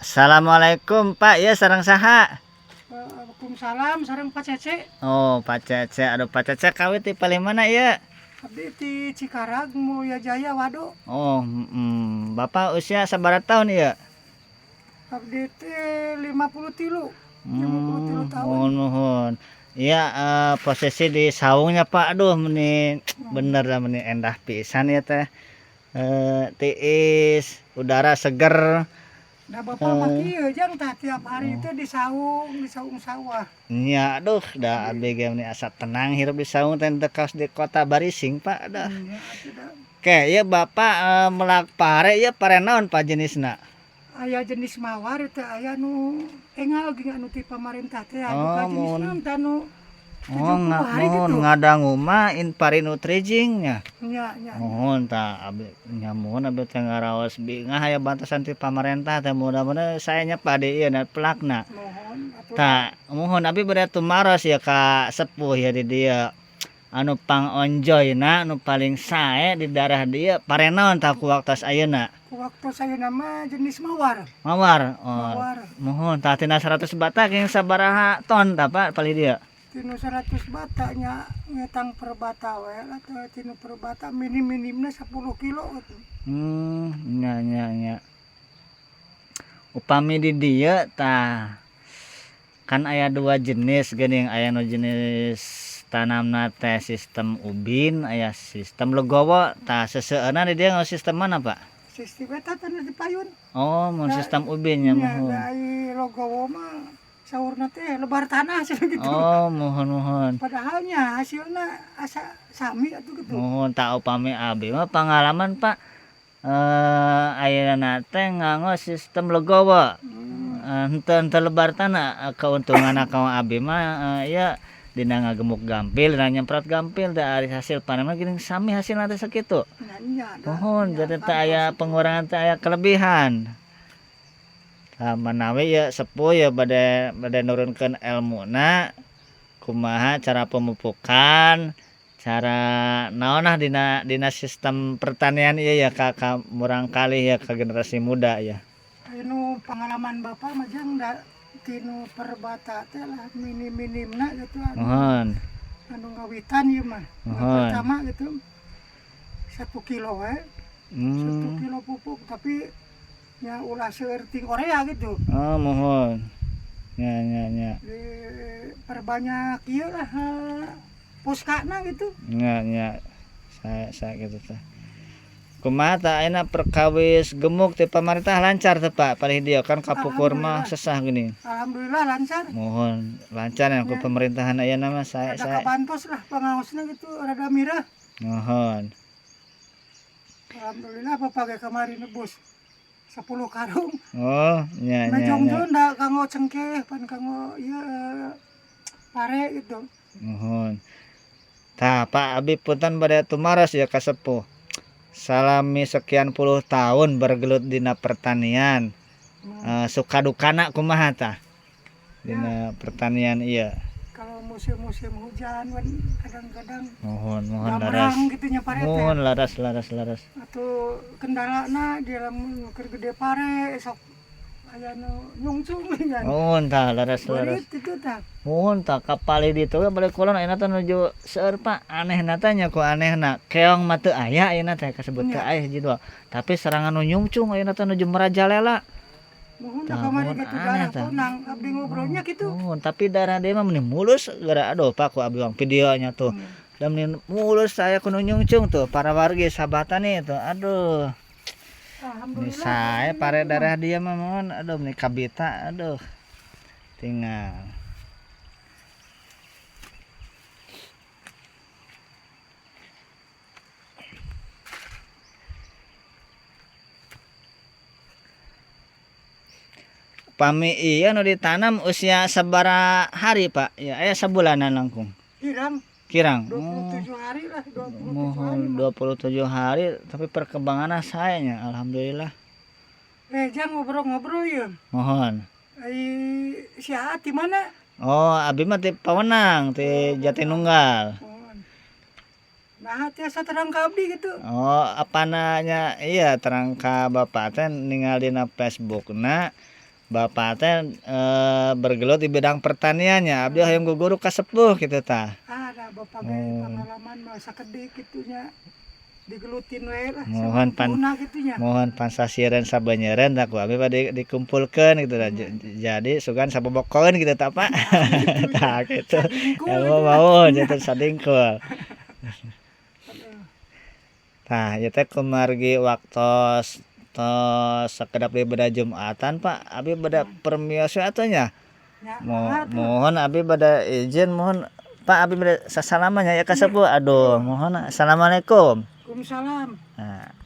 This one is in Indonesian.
Assalamualaikum Pak, ya sareng saha? Waalaikumsalam, sareng Pak Cece. Oh Pak Cece, aduh Pak Cece kawit di paling mana ya? Abdi di Cikarang, Mulya Jaya, Wado. Oh, Bapak usia sabaraha tahun ya? Abdi ti 53, 53 tahun. Nuhun. Iya, posisi di saungnya Pak, aduh meni bener dah meni endah pisan ya teh. Tiis, udara seger. Da Bapak mah kieu jang tah tiap hari itu di saung sawah. Nya aduh da abg meni asa tenang hirup di saung teh teu kaos di kota Barising Pak, dah. Ya, tidak. Oke, ya Bapak melak pare ya pare naon Pak jenisna? Aya jenis mawar itu aya nu engal ge anu ti pamarentah teh anu Oh, jenis mun. naon tah nu Oh, 70 hari mun gitu. ngadangu mah pari nutrijing nya. Ya. Mohon tah abdi nyamun abdi teh ngaraos bingah aya bantasan ti pamarentah teh mudah-mudahan saya nya pade ieu na pelakna. Mohon atuh. Tah mohon abdi bade tumaros ya ka sepuh ya di dieu. Anu pangonjoyna anu paling sae di daerah dieu pare naon tah ku waktos ayeuna? Waktu saya nama jenis mawar. Mawar. Oh, Mawar. mohon tah tina 100 batak yang sabaraha ton tah Pak pali dieu? Tinu 100 bata nya ngetang per bata we atau tinu per bata minim-minimna 10 kilo gitu. Nya. Upami di dieu tah kan aya dua jenis geuning, aya nu jenis tanamna teh sistem ubin, aya sistem legowo. Tah seseueuna di dieu ngaos sistem mana Pak? Sistem eta tanah di payun. Oh, mun sistem ubin nya Nya mohon. dari logowo mah saurna teh lebar tanah cenah gitu. Oh, mohon. Padahal nya hasilna asa sami atuh gitu. Mohon tah upami abdi mah pengalaman Pak ayeuna teh nganggo sistem legowo. Henteu lebar tanah, keuntungan kaum abdi mah ya dina ngagemuk gampil, dina nyemprot gampil da ari hasil panen mah geuning sami hasilna teh sakitu. Nya Mohon jadi teh aya pengurangan teh aya kelebihan. Tah manawi ya sepuh ya bade nurunkeun ilmuna kumaha cara pemupukan, cara naonnah dina sistem pertanian ieu ya ka murangkalih ya ka generasi muda ya. anu pengalaman Bapak mah jang da tinu per bata teh lah minim-minimna gitu Mohon. anu ngawitan ieu mah. Mohon. Pertama gitu 1 kilo we. 1 kilo pupuk tapi ya ulah seerting Korea gitu. Oh, mohon. Nya. Perbanyak ieu lah puskana gitu. Nya. Saya gitu teh. Kumaha tah ayeuna perkawis gemuk ti pamarentah lancar teh Pak palih dieu kan kapukur mah sesah geuning. Alhamdulillah lancar. Mohon lancar ya ku pemerintahan ayeuna mah saya. Ada kabantos lah pengaosna gitu rada mirah. Mohon. Alhamdulillah Bapak kemarin nebus 10 karung. Oh, nya. Najongjon da kanggo cengkeh pan kanggo ieu pare gitu. Mohon. Tah Pak abdi punten bade tumaros ya ka sepuh. Salami sekian puluh tahun bergelut dina pertanian. Suka dukana kumaha tah? Dina pertanian ieu. Kalau musim-musim hujan kan kadang-kadang Mohon laras. gambrang gitu nya pare teh. Mohon laras. Atuh kendalana di lamun keur gede pare sok aya nu nyungcung kan. Mohon tah laras. Berit itu tah. Mohon tah kapali ditu we balik kulon ayeuna teh nuju seueur Pak. Anehna teh nya ku anehna. Keong mah teu aya ayeuna teh kasebut teu aya hiji dua. Tapi serangan nu nyungcung ayeuna teh nuju merajalela. Mohon da kamari gitu darah punang abdi ngobrolnya gitu. Mohon tapi darah dia mah meni mulus gara aduh Pak ku abdi wang videonya tuh. Da meni mulus saya kudu nyungcung tuh para wargi sahabatan itu. Aduh. Ini Alhamdulillah. saya pare darah dia mah mohon aduh meni kabita aduh. Tinggal. Pami iya nu ditanam usia sabaraha hari Pak? Ya aya sabulanan langkung. Kirang. 27 hari lah, 27 hari. Mohon 27 hari tapi perkembanganna sae nya alhamdulillah. Jang ngobrol-ngobrol ya. Mohon. Si Aat di mana? Oh, abdi mah ti Pawenang, ti Jatinunggal. Nah, tiasa terang ka abdi gitu. Oh, apa nanya? Iya, terang ka Bapak teh ningali dina Facebookna Bapak teh bergelut di bidang pertaniannya. Abdi hoyong guguru ka sepuh kitu tah. Ada bapak pengalaman mah sakedik kitunya digelutin we lah. Mohon pansasieureun sabeuneureun da ku abdi bade dikumpulkeun gitu tah. Jadi sugan sabobokkeun gitu tah Pak. Tah kitu. Elmu mau janten sadingkul. Tah ieu teh kumargi waktos tos sakedap di beda Jumatan Pak, abi beda permios we atuh nya. Mohon abi bada izin mohon Pak abi bada sasalaman ya ka sepuh. Aduh, mohon assalamualaikum. Waalaikumsalam. Nah.